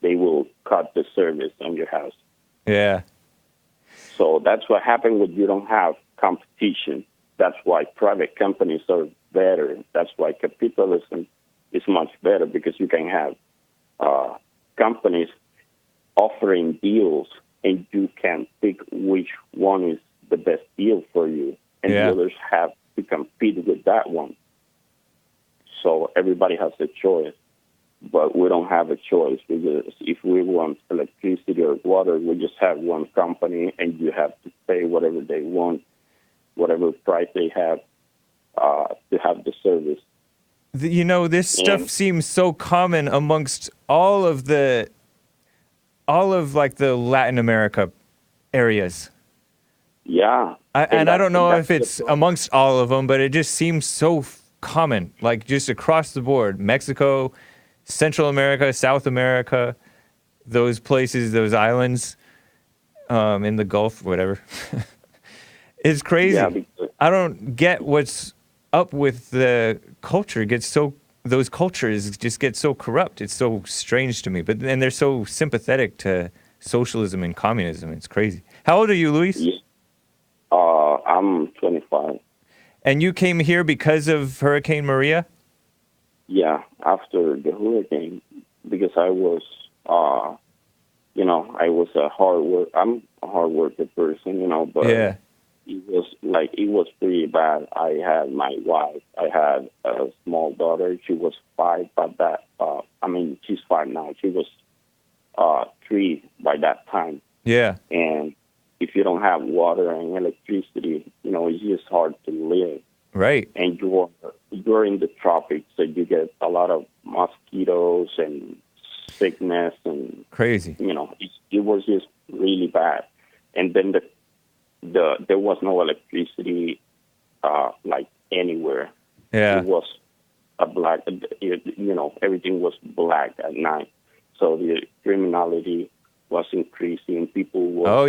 they will cut the service on your house. Yeah. So that's what happened when you don't have competition. That's why private companies are better. That's why capitalism is much better, because you can have companies offering deals, and you can pick which one is the best deal for you, and the others have to compete with that one. So everybody has a choice, but we don't have a choice, because if we want electricity or water, we just have one company, and you have to pay whatever they want, whatever price they have to have the service. This stuff seems so common amongst all of like the Latin America areas. Yeah. I don't know if it's amongst all of them, but it just seems so common, like just across the board. Mexico, Central America, South America, those places, those islands in the Gulf, whatever. It's crazy. Yeah, I don't get what's up with the culture. Those cultures just get so corrupt. It's so strange to me. And they're so sympathetic to socialism and communism. It's crazy. How old are you, Luis? Yeah. I'm 25. And you came here because of Hurricane Maria? Yeah, after the hurricane, because I was, I was I'm a hard worker person, but it was pretty bad. I had my wife, I had a small daughter. She was 5 by that. She's 5 now. She was 3 by that time. Yeah. And if you don't have water and electricity, it's just hard to live. Right. And you're in the tropics, so you get a lot of mosquitoes and sickness and crazy. It was just really bad. And then there was no electricity like anywhere. Yeah. It was a black. Everything was black at night. So the criminality was increasing. People were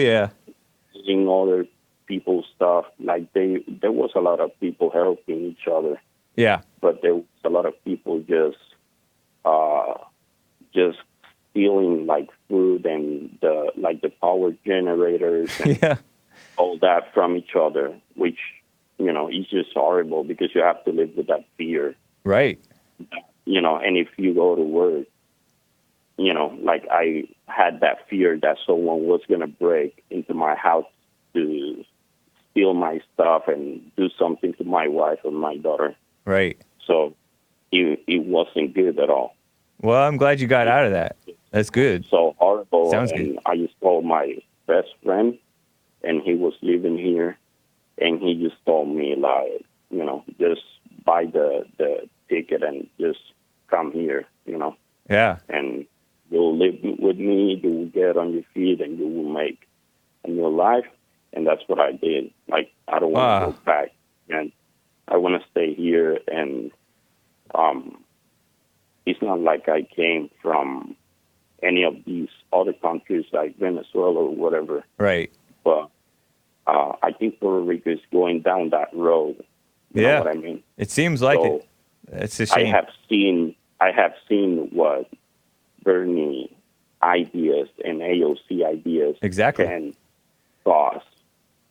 using other people's stuff. Like there was a lot of people helping each other, Yeah. but there was a lot of people just stealing like food and the power generators and Yeah. all that from each other, which is just horrible because you have to live with that fear. Right. And if you go to work, like I had that fear that someone was going to break into my house to steal my stuff and do something to my wife or my daughter. Right. So it wasn't good at all. Well, I'm glad you got out of that. That's good. So horrible. Sounds and good. I just called my best friend, and he was living here, and he just told me, like, just buy the ticket and just come here, Yeah. and you'll live with me, you will get on your feet, and you will make a new life. And that's what I did. Like, I don't want to go back, and I want to stay here. And it's not like I came from any of these other countries like Venezuela or whatever. Right. But I think Puerto Rico is going down that road. You know what I mean? It seems like So it. It's a shame. I have seen what Bernie ideas and AOC ideas Exactly. can cause.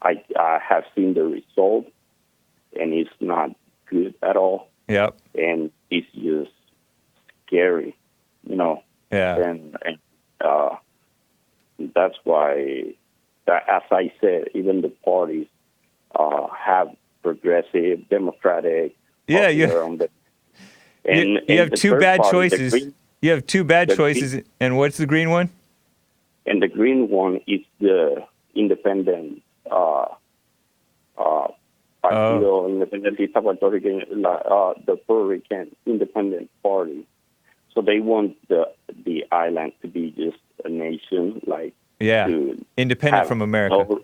I have seen the result, and it's not good at all. Yep. And it's just scary, Yeah. And that's why, as I said, even the parties have progressive, democratic. Yeah, you have the two third bad party, the choices. green- You have two bad the choices. And what's the green one? And the green one is the independent Partido Independentista Puerto Rican, the Puerto Rican Independent Party. So they want the island to be just a nation, like Independent have from America.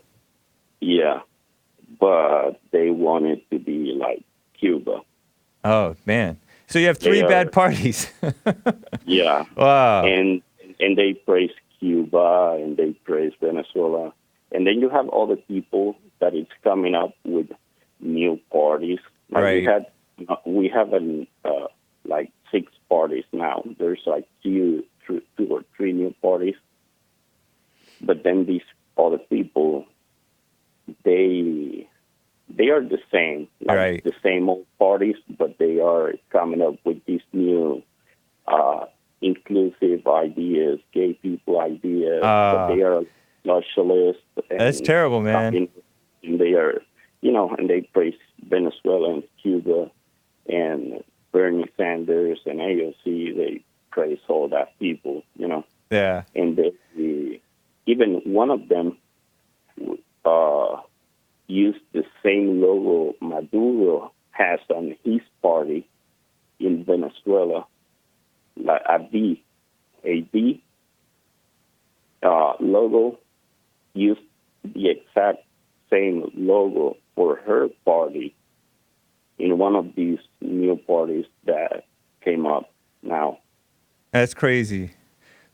But they want it to be like Cuba. Oh man! So you have three bad parties. Yeah. Wow. And they praise Cuba and they praise Venezuela, and then you have other people that is coming up with new parties. Like right. We have like 6 parties now. There's like 2 or 3 new parties, but then these other people, they are the same, like right. the same old parties, but they are coming up with these new inclusive ideas, gay people ideas, but they are socialist. That's terrible, man. And they are, and they praise Venezuela and Cuba and Bernie Sanders and AOC. They praise all that people, Yeah. And even one of them used the same logo Maduro has on his party in Venezuela, like a V logo, used the exact same logo for her party in one of these new parties that came up now. That's crazy.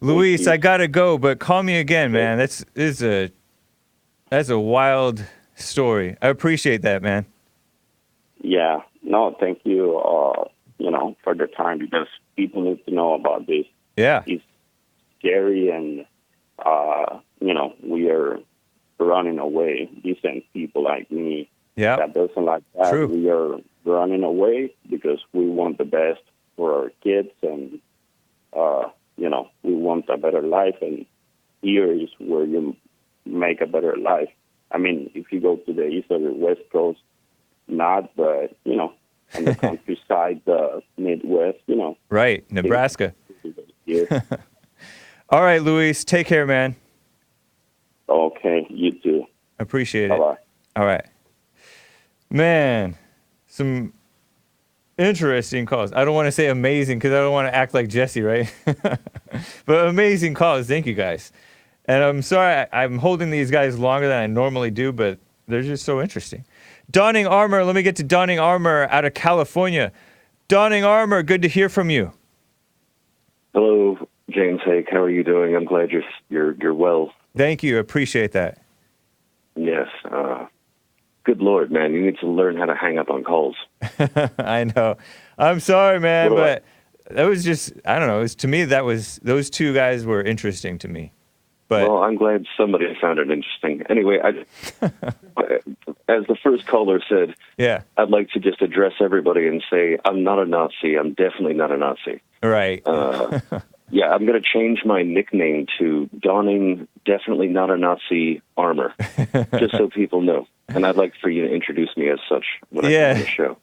Luis, I gotta go, but call me again, man. That's a wild story. I appreciate that, man. Yeah. No, thank you, for the time, because people need to know about this. Yeah. It's scary, and, we are running away. Decent people like me that doesn't like that. True. We are running away because we want the best for our kids, and, we want a better life, and here is where you make a better life. I mean, if you go to the east or the west coast, not, but, on the countryside, the Midwest, Right, Nebraska. Here. All right, Luis, take care, man. Okay, you too. Appreciate it. Bye-bye. All right. Man, some interesting calls. I don't want to say amazing because I don't want to act like Jesse, right? But amazing calls. Thank you, guys. And I'm sorry I'm holding these guys longer than I normally do, but they're just so interesting. Donning Armour. Let me get to Donning Armour out of California. Donning Armour, good to hear from you. Hello, James Hake. How are you doing? I'm glad you're well. Thank you. Appreciate that. Yes. Good Lord, man. You need to learn how to hang up on calls. I know. I'm sorry, man, What but that was just, I don't know. To me, those two guys were interesting to me. But Well, I'm glad somebody found it interesting. Anyway, as the first caller said, yeah, I'd like to just address everybody and say, I'm not a Nazi. I'm definitely not a Nazi. right. Yeah, I'm going to change my nickname to Donning Definitely Not a Nazi Armour, just so people know. And I'd like for you to introduce me as such when I come on the show.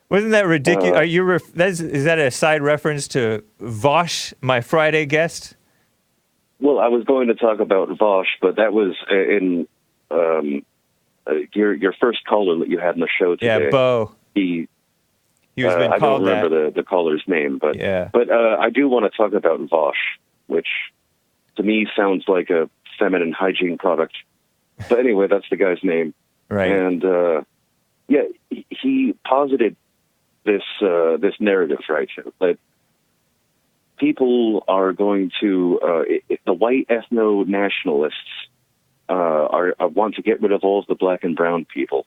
Wasn't that ridiculous? Are you is that a side reference to Vaush, my Friday guest? Well, I was going to talk about Vaush, but that was in your first caller that you had in the show today. Yeah, Beau. He was been I called don't remember the caller's name, but yeah. But I do want to talk about Vaush, which to me sounds like a feminine hygiene product. But anyway, that's the guy's name. Right. And yeah, he posited this narrative, right, that people are going to the white ethno-nationalists want to get rid of all of the black and brown people.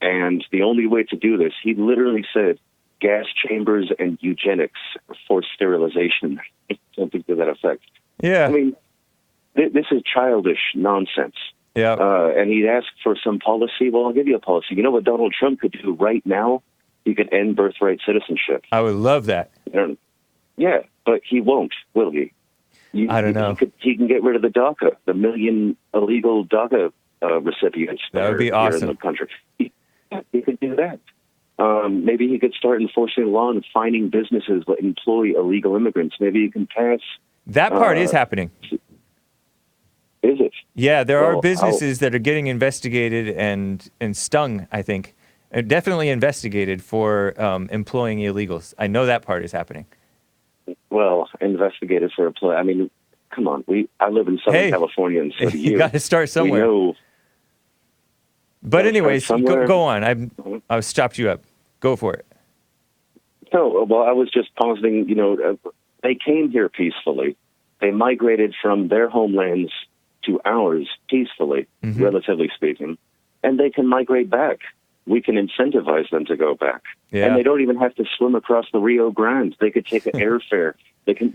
And the only way to do this, he literally said, gas chambers and eugenics, forced sterilization, something to that effect. Yeah. I mean, this is childish nonsense. Yeah. And he'd ask for some policy. Well, I'll give you a policy. You know what Donald Trump could do right now? He could end birthright citizenship. I would love that. Yeah, but he won't, will he? I don't know. He can get rid of the DACA, the million illegal DACA recipients. That would be here awesome. in the country. He could do that. Maybe he could start enforcing the law and fining businesses that employ illegal immigrants. Maybe he can pass. That part is happening. Is it? Yeah, there are businesses that are getting investigated and stung, I think. Definitely investigated for employing illegals. I know that part is happening. Well, investigated for employ. I mean, come on. I live in Southern California, and so do you. You got to start somewhere. We know. But anyways, go on. I've stopped you up. Go for it. No, well, I was just positing, they came here peacefully. They migrated from their homelands to ours peacefully, relatively speaking, and they can migrate back. We can incentivize them to go back. Yeah. And they don't even have to swim across the Rio Grande. They could take an airfare. They can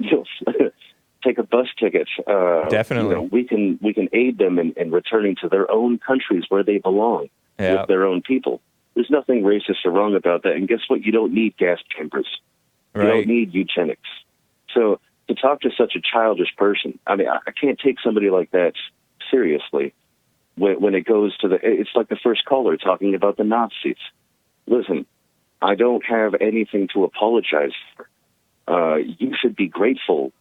take a bus ticket. Definitely. We can aid them in returning to their own countries where they belong with their own people. There's nothing racist or wrong about that. And guess what? You don't need gas chambers. You don't need eugenics. So to talk to such a childish person, I mean, I can't take somebody like that seriously when it goes to it's like the first caller talking about the Nazis. Listen, I don't have anything to apologize for. You should be grateful.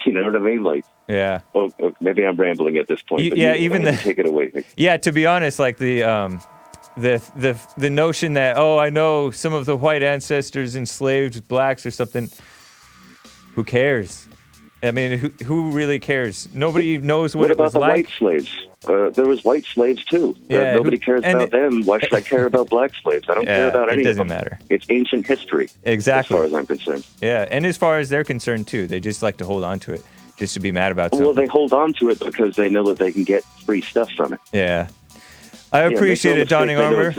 You know what I mean? Like, yeah. Oh, maybe I'm rambling at this point. But even take it away. Yeah, to be honest, like the notion that I know some of the white ancestors enslaved blacks or something. Who cares? I mean, who really cares? Nobody knows what it was like. What about the white slaves? There was white slaves too. Yeah, nobody cares about them. Why should I care about black slaves? I don't care about any of them. It doesn't matter. It's ancient history. Exactly. As far as I'm concerned. Yeah, and as far as they're concerned too, they just like to hold on to it, just to be mad about something. Well, they hold on to it because they know that they can get free stuff from it. Yeah. I appreciate it, Donning Armour.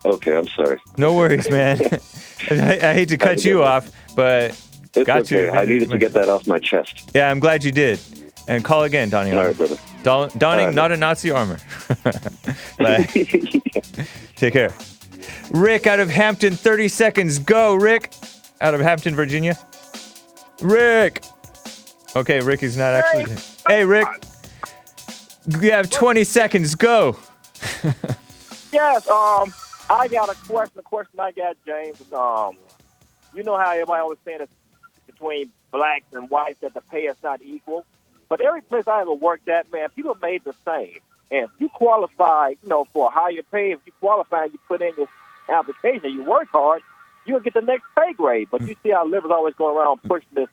Okay, I'm sorry. No worries, man. I hate to cut you off, but it's okay. I needed to get that off my chest. Yeah, I'm glad you did. And call again, Donning Armour. All right, brother. Donning, not a Nazi armor. Bye. Take care. Rick out of Hampton, 30 seconds. Go, Rick. Out of Hampton, Virginia. Rick. Okay, Rick is not actually. Hey, Rick. You have 20 seconds. Go. Yes, I got a question. The question I got, James, is, you know how everybody always saying it's between blacks and whites that the pay is not equal. But every place I ever worked at, man, people made the same. And if you qualify, for a higher pay, if you qualify and you put in this application, you work hard, you'll get the next pay grade. But you see how liberals always go around pushing this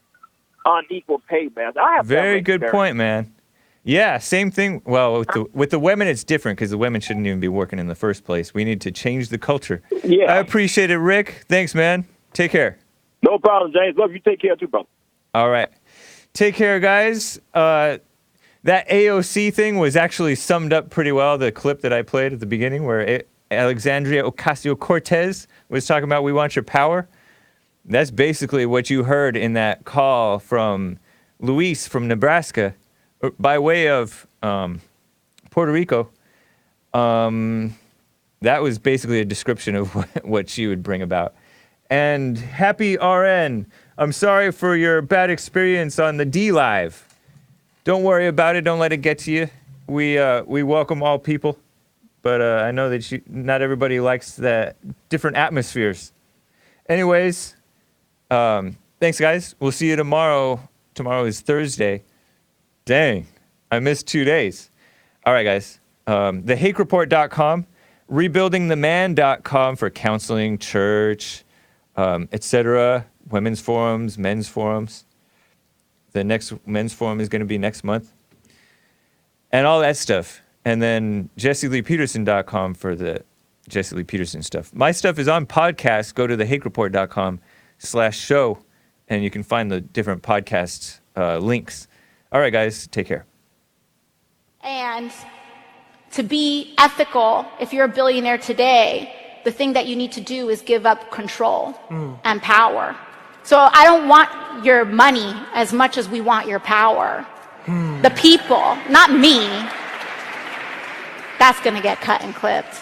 unequal pay, man. I have very good point, man. Yeah, same thing. Well, with the women, it's different because the women shouldn't even be working in the first place. We need to change the culture. Yeah. I appreciate it, Rick. Thanks, man. Take care. No problem, James. Love you. Take care, too, brother. All right. Take care, guys. That AOC thing was actually summed up pretty well, the clip that I played at the beginning where Alexandria Ocasio-Cortez was talking about we want your power. That's basically what you heard in that call from Luis from Nebraska by way of Puerto Rico. That was basically a description of what she would bring about. And happy RN. I'm sorry for your bad experience on the D Live. Don't worry about it. Don't let it get to you. We welcome all people, but I know that not everybody likes the different atmospheres. Anyways, thanks, guys. We'll see you tomorrow. Tomorrow is Thursday. Dang, I missed 2 days. All right, guys. TheHakeReport.com, RebuildingTheMan.com for counseling, church, etc. Women's forums, men's forums. The next men's forum is going to be next month. And all that stuff. And then JesseLeePeterson.com for the Jesse Lee Peterson stuff. My stuff is on podcast. Go to TheHakeReport.com/show, and you can find the different podcast links. All right, guys, take care. And to be ethical, if you're a billionaire today, the thing that you need to do is give up control and power. So I don't want your money as much as we want your power. The people, not me. That's going to get cut and clipped.